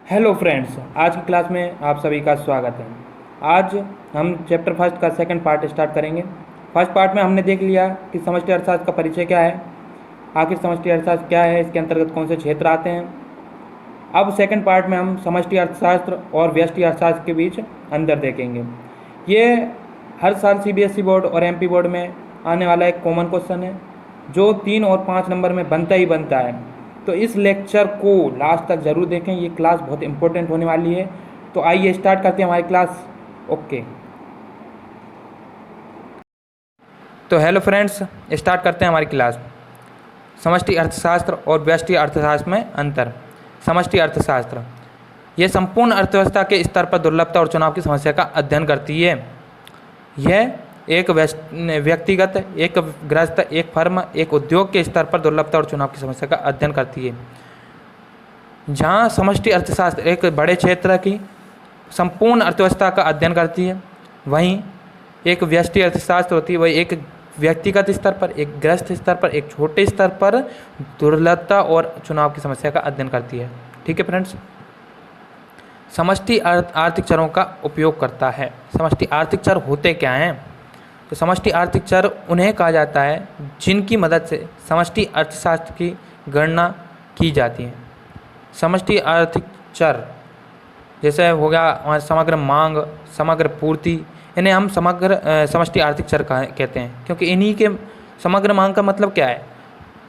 Hello friends, आज की class में आप सभी का स्वागत है। आज हम चैप्टर फर्स्ट का सेकंड पार्ट स्टार्ट करेंगे। फर्स्ट पार्ट में हमने देख लिया कि समष्टि अर्थशास्त्र का परिचय क्या है, आखिर समष्टि अर्थशास्त्र क्या है, इसके अंतर्गत कौन से क्षेत्र आते हैं। अब सेकंड पार्ट में हम समष्टि अर्थशास्त्र और व्यष्टि अर्थशास्त्र के बीच अंतर देखेंगे। ये हर साल सीबीएसई बोर्ड और एमपी बोर्ड में आने वाला एक कॉमन क्वेश्चन है जो 3 और 5 नंबर में बनता ही बनता है। तो इस लेक्चर को लास्ट तक ज़रूर देखें, ये क्लास बहुत इंपॉर्टेंट होने वाली है। तो आइए स्टार्ट करते हैं हमारी क्लास। ओके, तो हेलो फ्रेंड्स, स्टार्ट करते हैं हमारी क्लास। समष्टि अर्थशास्त्र और व्यष्टि अर्थशास्त्र में अंतर। समष्टि अर्थशास्त्र यह संपूर्ण अर्थव्यवस्था के स्तर पर दुर्लभता और चुनाव की समस्या का अध्ययन करती है। यह एक व्यक्तिगत, एक गृहस्थ, एक फर्म, एक उद्योग के स्तर पर दुर्लभता और चुनाव की समस्या का अध्ययन करती है। जहाँ समष्टि अर्थशास्त्र एक बड़े क्षेत्र की संपूर्ण अर्थव्यवस्था का अध्ययन करती है, वहीं एक व्यष्टि अर्थशास्त्र होती है, वही एक व्यक्तिगत स्तर पर, एक गृहस्थ स्तर पर, एक छोटे स्तर पर दुर्लभता और चुनाव की समस्या का अध्ययन करती है। ठीक है फ्रेंड्स। समष्टि आर्थिक चरों का उपयोग करता है। समष्टि आर्थिक चर होते क्या हैं? तो समष्टि आर्थिक चर उन्हें कहा जाता है जिनकी मदद से समष्टि अर्थशास्त्र की गणना की जाती है। समष्टि आर्थिक चर जैसे हो गया समग्र मांग, समग्र पूर्ति, इन्हें हम समष्टि आर्थिक चर कहते हैं, क्योंकि इन्हीं के समग्र मांग का मतलब क्या है?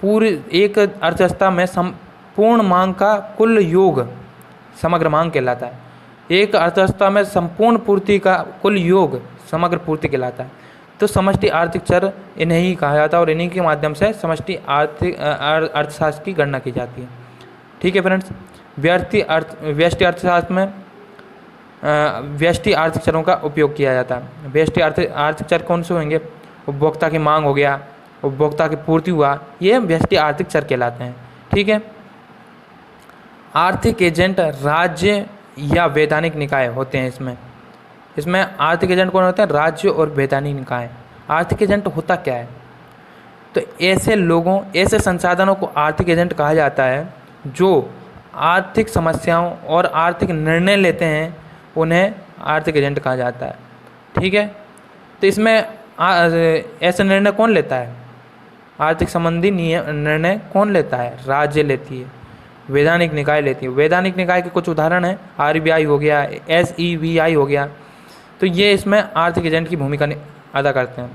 पूरी एक अर्थव्यवस्था में संपूर्ण मांग का कुल योग समग्र मांग कहलाता है। एक अर्थव्यवस्था में संपूर्ण पूर्ति का कुल योग समग्र पूर्ति कहलाता है। तो समष्टि आर्थिक चर इन्हें ही कहा जाता है और इन्हीं के माध्यम से समष्टि अर्थशास्त्र की गणना की जाती है। ठीक है फ्रेंड्स। व्यष्टि अर्थशास्त्र में व्यष्टि आर्थिक चरों का उपयोग किया जाता है। व्यष्टि आर्थिक चर कौन से होंगे? उपभोक्ता की मांग हो गया, उपभोक्ता की पूर्ति हुआ, ये व्यष्टि आर्थिक चर कहलाते हैं। ठीक है। आर्थिक एजेंट राज्य या वैधानिक निकाय होते हैं। इसमें आर्थिक एजेंट कौन होते हैं? राज्य और वैधानिक निकाय। आर्थिक एजेंट होता क्या है? तो ऐसे लोगों, ऐसे संसाधनों को आर्थिक एजेंट कहा जाता है जो आर्थिक समस्याओं और आर्थिक निर्णय लेते हैं, उन्हें आर्थिक एजेंट कहा जाता है। ठीक है। तो इसमें ऐसे निर्णय कौन लेता है? आर्थिक संबंधी निर्णय कौन लेता है? राज्य लेती है, वैधानिक निकाय लेती है। वैधानिक निकाय के कुछ उदाहरण हैं, आरबीआई हो गया, एसईबीआई हो गया। तो ये इसमें आर्थिक एजेंट की भूमिका अदा करते हैं।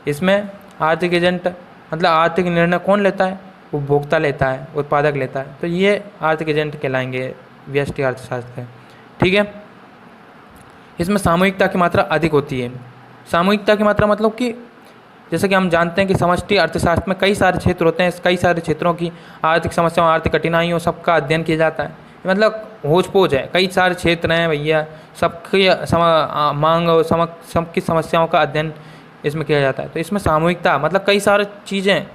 इसमें आर्थिक एजेंट मतलब आर्थिक निर्णय कौन लेता है? उपभोक्ता लेता है, उत्पादक लेता है। तो ये आर्थिक एजेंट कहलाएंगे व्यष्टि अर्थशास्त्र के। ठीक है। इसमें सामूहिकता की मात्रा अधिक होती है। सामूहिकता की मात्रा मतलब कि जैसे कि हम जानते हैं कि समष्टि अर्थशास्त्र में कई सारे क्षेत्र होते हैं, कई सारे क्षेत्रों की आर्थिक समस्याओं, आर्थिक कठिनाइयों सबका अध्ययन किया जाता है। मतलब होच पोच है, कई सारे क्षेत्र हैं भैया, सबकी मांग और सबकी समस्याओं का अध्ययन इसमें किया जाता है। तो इसमें सामूहिकता मतलब कई सारी चीज़ें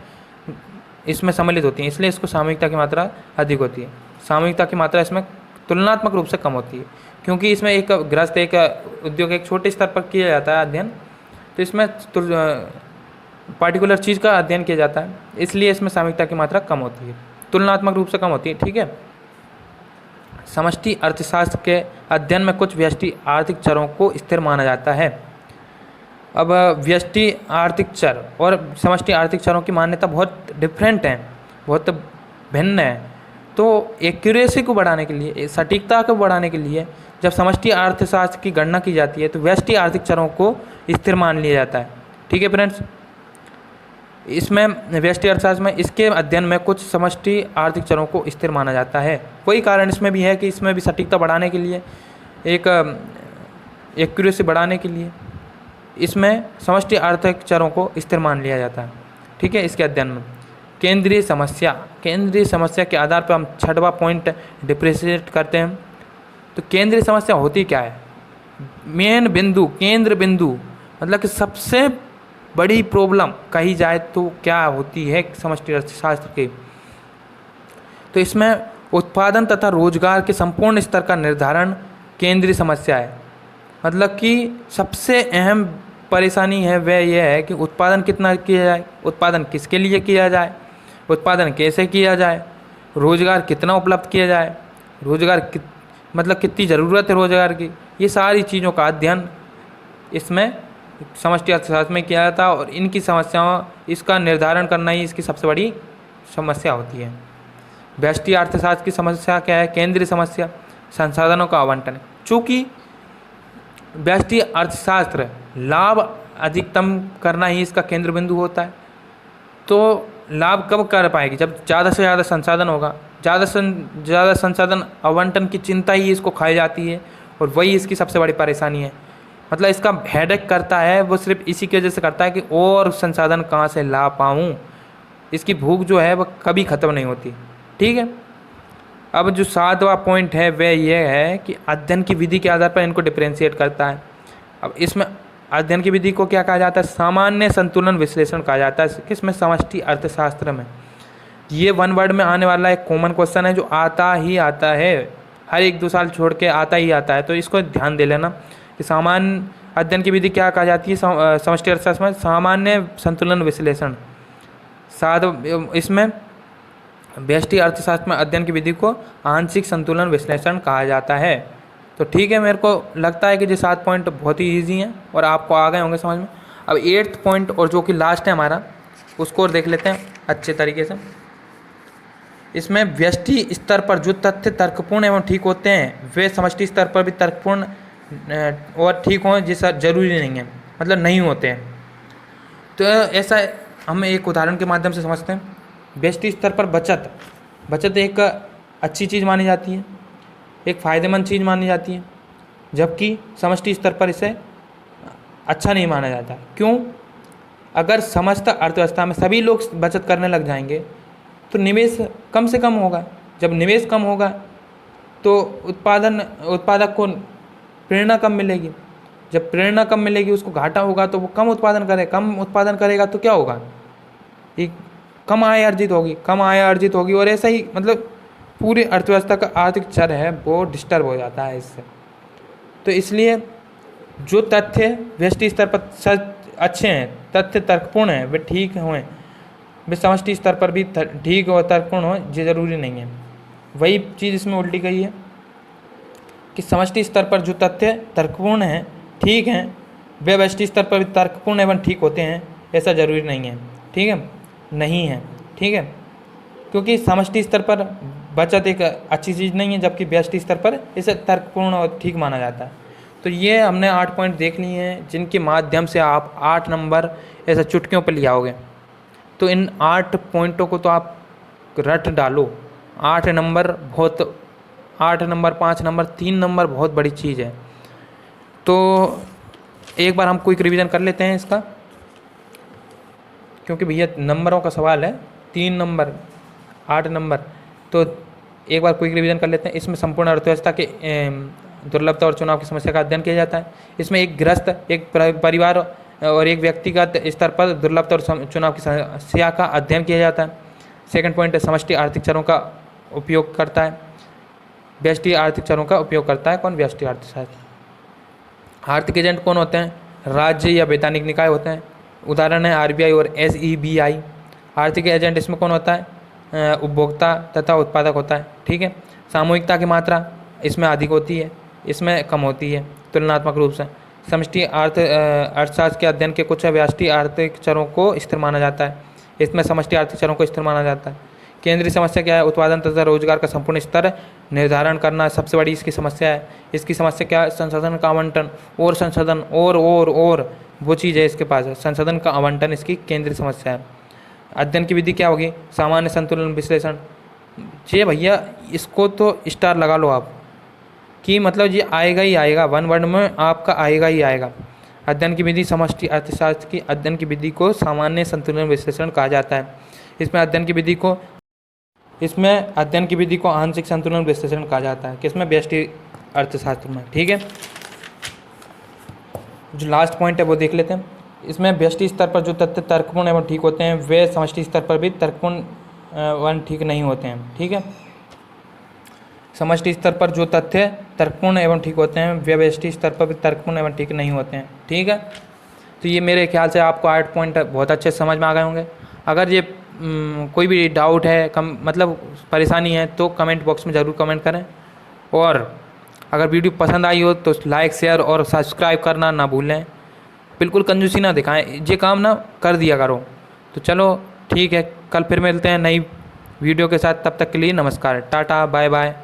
इसमें सम्मिलित होती हैं, इसलिए इसको सामूहिकता की मात्रा अधिक होती है। सामूहिकता की मात्रा इसमें तुलनात्मक रूप से कम होती है, क्योंकि इसमें एक गृहस्थ, एक उद्योग, एक छोटे स्तर पर किया जाता है अध्ययन। तो इसमें पार्टिकुलर चीज़ का अध्ययन किया जाता है, इसलिए इसमें सामूहिकता की मात्रा कम होती है, तुलनात्मक रूप से कम होती है। ठीक है। समष्टि अर्थशास्त्र के अध्ययन में कुछ व्यष्टि आर्थिक चरों को स्थिर माना जाता है। अब व्यष्टि आर्थिक चर और समष्टि आर्थिक चरों की मान्यता बहुत डिफरेंट है, बहुत भिन्न है। तो एक्यूरेसी को बढ़ाने के लिए, सटीकता को बढ़ाने के लिए जब समष्टि अर्थशास्त्र की गणना की जाती है तो व्यष्टि आर्थिक चरों को स्थिर मान लिया जाता है। ठीक है फ्रेंड्स। इसमें व्यष्टि अर्थशास्त्र में इसके अध्ययन में कुछ समष्टि आर्थिक चरों को स्थिर माना जाता है। कोई कारण इसमें भी है कि इसमें भी सटीकता बढ़ाने के लिए, एक एक्यूरेसी बढ़ाने के लिए इसमें समष्टि आर्थिक चरों को स्थिर मान लिया जाता है। ठीक है। इसके अध्ययन में केंद्रीय समस्या के आधार पर हम 6वां पॉइंट डिफ्रेंशिएट करते हैं। तो केंद्रीय समस्या होती क्या है? मेन बिंदु, केंद्र बिंदु, मतलब कि सबसे बड़ी प्रॉब्लम कही जाए तो क्या होती है समष्टि अर्थशास्त्र की? तो इसमें उत्पादन तथा रोजगार के संपूर्ण स्तर का निर्धारण केंद्रीय समस्या है। मतलब कि सबसे अहम परेशानी है वह यह है कि उत्पादन कितना किया जाए, उत्पादन किसके लिए किया जाए, उत्पादन कैसे किया जाए, रोजगार कितना उपलब्ध किया जाए, रोजगार मतलब कितनी ज़रूरत है रोज़गार की, ये सारी चीज़ों का अध्ययन इसमें समष्टि अर्थशास्त्र में किया जाता है और इनकी समस्याओं इसका निर्धारण करना ही इसकी सबसे बड़ी समस्या होती है। व्यष्टि अर्थशास्त्र की समस्या क्या है? केंद्रीय समस्या संसाधनों का आवंटन है। चूँकि व्यष्टि अर्थशास्त्र लाभ अधिकतम करना ही इसका केंद्र बिंदु होता है, तो लाभ कब कर पाएगी? जब ज़्यादा से ज़्यादा संसाधन होगा। ज़्यादा संसाधन आवंटन की चिंता ही इसको खाई जाती है और वही इसकी सबसे बड़ी परेशानी है। मतलब इसका हेडेक करता है वो सिर्फ इसी की वजह से करता है कि और संसाधन कहाँ से ला पाऊँ। इसकी भूख जो है वह कभी ख़त्म नहीं होती। ठीक है, अब जो 7वां पॉइंट है वह यह है कि अध्ययन की विधि के आधार पर इनको डिफ्रेंशिएट करता है। अब इसमें अध्ययन की विधि को क्या कहा जाता है? सामान्य संतुलन विश्लेषण कहा जाता है। किसमें? समष्टि अर्थशास्त्र में। ये वन वर्ड में आने वाला एक कॉमन क्वेश्चन है जो आता ही आता है, हर 1-2 साल छोड़ के आता ही आता है, तो इसको ध्यान दे लेना कि सामान्य अध्ययन की विधि क्या कहा जाती है समष्टि अर्थशास्त्र में? सामान्य संतुलन विश्लेषण। इसमें व्यष्टि अर्थशास्त्र में अध्ययन की विधि को आंशिक संतुलन विश्लेषण कहा जाता है। तो ठीक है, मेरे को लगता है कि ये 7 पॉइंट बहुत ही ईजी हैं और आपको आ गए होंगे समझ में। अब 8th पॉइंट और जो कि लास्ट है हमारा, उसको देख लेते हैं अच्छे तरीके से। इसमें व्यष्टि स्तर पर जो तथ्य तर्कपूर्ण एवं ठीक होते हैं वे समष्टि स्तर पर भी तर्कपूर्ण और ठीक हों जैसा जरूरी नहीं है, मतलब नहीं होते हैं। तो ऐसा हम एक उदाहरण के माध्यम से समझते हैं। व्यष्टि स्तर पर बचत एक अच्छी चीज़ मानी जाती है, एक फ़ायदेमंद चीज़ मानी जाती है, जबकि समष्टि स्तर पर इसे अच्छा नहीं माना जाता। क्यों? अगर समस्त अर्थव्यवस्था में सभी लोग बचत करने लग जाएंगे तो निवेश कम से कम होगा। जब निवेश कम होगा तो उत्पादक को प्रेरणा कम मिलेगी। जब प्रेरणा कम मिलेगी, उसको घाटा होगा तो वो कम उत्पादन करेगा तो क्या होगा? एक कम आय अर्जित होगी और ऐसा ही मतलब पूरी अर्थव्यवस्था का आर्थिक चर है वो डिस्टर्ब हो जाता है इससे। तो इसलिए जो तथ्य व्यष्टि स्तर पर अच्छे हैं, तथ्य तर्कपूर्ण हैं, वे ठीक हों, वे समष्टि स्तर पर भी ठीक और तर्कपूर्ण हों, ये ज़रूरी नहीं है। वही चीज़ इसमें उल्टी गई है कि समष्टि स्तर पर जो तथ्य तर्कपूर्ण हैं, ठीक हैं, वे व्यष्टि स्तर पर भी तर्कपूर्ण एवं ठीक होते हैं, ऐसा ज़रूरी नहीं है। ठीक है, नहीं है। ठीक है, क्योंकि समष्टि स्तर पर बचत एक अच्छी चीज़ नहीं है, जबकि व्यष्टि स्तर पर इसे तर्कपूर्ण और ठीक माना जाता है। तो ये हमने 8 पॉइंट देख लिए हैं जिनके माध्यम से आप 8 नंबर ऐसा चुटकियों पर ले आओगे। तो इन 8 पॉइंटों को तो आप रट डालो। 8 नंबर 5 नंबर 3 नंबर बहुत बड़ी चीज़ है। तो एक बार हम क्विक रिवीजन कर लेते हैं इसका, क्योंकि भैया नंबरों का सवाल है। 3 नंबर 8 नंबर, तो एक बार क्विक रिवीजन कर लेते हैं। इसमें संपूर्ण अर्थव्यवस्था के दुर्लभता और चुनाव की समस्या का अध्ययन किया जाता है। इसमें एक गृहस्थ, एक परिवार और एक व्यक्तिगत स्तर पर दुर्लभता और चुनाव की समस्या का अध्ययन किया जाता है। सेकंड पॉइंट है समष्टि आर्थिक चरों का उपयोग करता है। व्यष्टि आर्थिक चरों का उपयोग करता है कौन? व्यष्टि अर्थशास्त्र। आर्थिक एजेंट कौन होते हैं? राज्य या वैधानिक निकाय होते हैं। उदाहरण है RBI और SEBI। आर्थिक एजेंट इसमें कौन होता है? उपभोक्ता तथा उत्पादक होता है। ठीक है, सामूहिकता की मात्रा इसमें अधिक होती है, इसमें कम होती है तुलनात्मक रूप से। समष्टि अर्थशास्त्र के अध्ययन के कुछ व्यष्टि आर्थिक चरों को स्थिर माना जाता है, इसमें समष्टि आर्थिक चरों को स्थिर माना जाता है। केंद्रीय समस्या क्या है? उत्पादन तथा रोजगार का संपूर्ण स्तर निर्धारण करना सबसे बड़ी इसकी समस्या है। इसकी समस्या क्या है? संसाधन का आवंटन और संसाधन और वो चीज़ है इसके पास है, संसाधन का आवंटन इसकी केंद्रीय समस्या है। अध्ययन की विधि क्या होगी? सामान्य संतुलन विश्लेषण। जी भैया, इसको तो स्टार लगा लो आप कि मतलब ये आएगा ही आएगा, 1 वर्ड में आपका आएगा ही आएगा। अध्ययन की विधि समष्टि अर्थशास्त्र की अध्ययन की विधि को सामान्य संतुलन विश्लेषण कहा जाता है। इसमें अध्ययन की विधि को आंशिक संतुलन विश्लेषण कहा जाता है। किसमें? व्यष्टि अर्थशास्त्र में। ठीक है, जो लास्ट पॉइंट है वो देख लेते हैं। इसमें व्यष्टि स्तर पर जो तथ्य तर्कपूर्ण एवं ठीक होते हैं वे समष्टि स्तर पर भी तर्कपूर्ण एवं ठीक नहीं होते हैं। ठीक है, समष्टि स्तर पर जो तथ्य तर्कपूर्ण एवं ठीक होते हैं वे व्यष्टि स्तर पर भी तर्कपूर्ण एवं ठीक नहीं होते हैं। ठीक है, तो ये मेरे ख्याल से आपको 8 पॉइंट बहुत अच्छे समझ में आ गए होंगे। अगर ये कोई भी डाउट है, मतलब परेशानी है, तो कमेंट बॉक्स में ज़रूर कमेंट करें। और अगर वीडियो पसंद आई हो तो लाइक शेयर और सब्सक्राइब करना ना भूलें। बिल्कुल कंजूसी ना दिखाएं, ये काम ना कर दिया करो। तो चलो ठीक है, कल फिर मिलते हैं नई वीडियो के साथ। तब तक के लिए नमस्कार, टाटा बाय बाय।